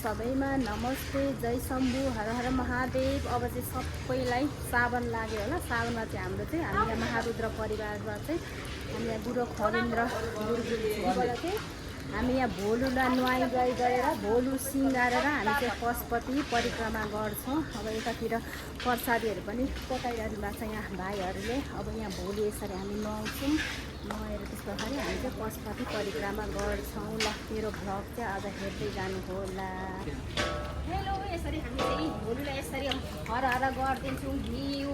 सबैमा नमस्ते, जय शम्भु, हर हर महादेव। अब चाहिँ सबैलाई सावन लाग्यो होला। सावनमा चाहिँ हाम्रो चाहिँ हामी यहाँ महारुद्र परिवारमा चाहिँ हामी यहाँ गुरु खरेन्द्र गुरुजीबाट चाहिँ हामी यहाँ भोलुलाई नुहाइ धुवाइ गरेर भोलु सिँगारेर हामी चाहिँ पशुपति परिक्रमा गर्छौँ। अब यतातिर प्रसादीहरू पनि पकाइरहनु भएको छ यहाँ भाइहरूले। अब यहाँ भोलि यसरी हामी नुहाउँछौँ, नुहाएर त्यस पछाडि हामी चाहिँ पशुपति परिक्रमा गर्छौँ। ल मेरो भ्लग चाहिँ आज हेर्दै जानु होला। हेलो, यसरी हामी चाहिँ भोलुलाई यसरी हर हर गरिदिन्छौँ। घिउ,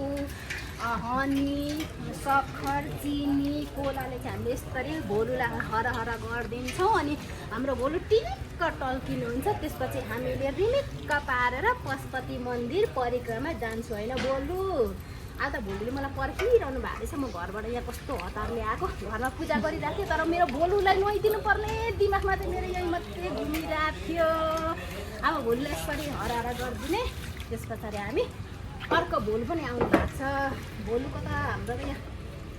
हनी, सक्खर, चिनी, कोलाले चाहिँ हामीले यसरी भोलुलाई हर हर गरिदिन्छौँ। अनि हाम्रो भोलु टिक्क टल्किनुहुन्छ। त्यसपछि हामीले रिमिक्क पारेर पशुपति मन्दिर परिक्रमा जान्छौँ होइन भोलु। आज भोलुले मलाई पर्खिरहनु भएको छ। म घरबाट यहाँ कस्तो हतारले आएको, घरमा पूजा गरिरहेको थिएँ, तर मेरो भोलुलाई नुहाइदिनु पर्ने दिमागमा चाहिँ मेरो यही मात्रै घुमिरहेको थियो। अब भोलुलाई यसरी हर हर गरिदिने। त्यस पछाडि हामी अर्को भोलु पनि आउनु भएको छ। भोलुको त हाम्रो त यहाँ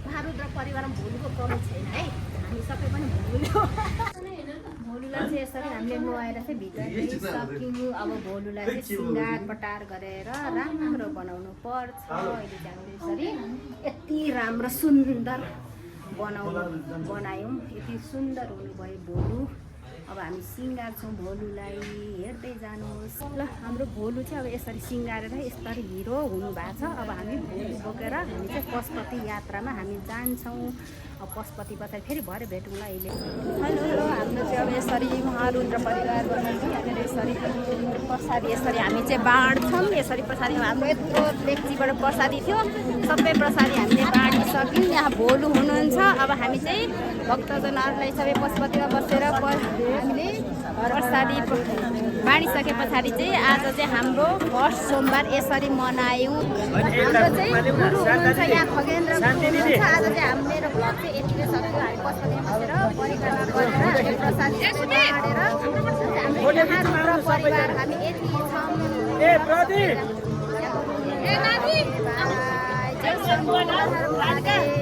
महारुद्र परिवारमा भोलुको कमी छैन है, हामी सबै पनि भोलु हो। भोलुलाई चाहिँ यसरी हामीले नुहाएर चाहिँ भित्र सक्यौँ। अब भोलुलाई चाहिँ सिँगार पटार गरेर राम्रो बनाउनु पर्छ। अहिले चाहिँ हामीले यसरी यति राम्रो सुन्दर बनायौँ। यति सुन्दर हुनुभयो भोलु। अब हामी सिँगार्छौँ भोलुलाई, हेर्दै जानुहोस्। ल हाम्रो भोलु चाहिँ अब यसरी सिँगारेर यसरी हिरो हुनुभएको छ। अब हामी भोलु बोकेर हामी चाहिँ पशुपति यात्रामा हामी जान्छौँ। अब पशुपति पछाडि फेरि भरे भेटौँला अहिले। हेलो, हाम्रो चाहिँ अब यसरी महारुद्र परिवारमा यहाँनिर यसरी प्रसादी यसरी हामी चाहिँ बाँड्छौँ। यसरी पछाडि हाम्रो यत्रो डेक्चीबाट प्रसादी थियो, सबै प्रसादी हामीले बाँडिसक्यौँ। यहाँ भोलु हुनुहुन्छ। अब हामी चाहिँ भक्तजनहरूलाई सबै पशुपतिमा बसेर हामीले प्रसादी बाँडिसके पछाडि चाहिँ आज चाहिँ हाम्रो फर्स्ट सोमबार यसरी मनायौँ। हाम्रो चाहिँ गुरु हुनुहुन्छ यहाँ खगेन्द्र हुनुहुन्छ। आज चाहिँ हाम्रो मेरो भ्लग चाहिँ यतिकै सक्यो। हामी पशुपतिमा बसेर परिक्रमा गरेर हामी प्रसादी बाँडेर हाम्रो महारुद्र परिवार हामी यति छौँ। जय शम्भु, हर हर महादेव।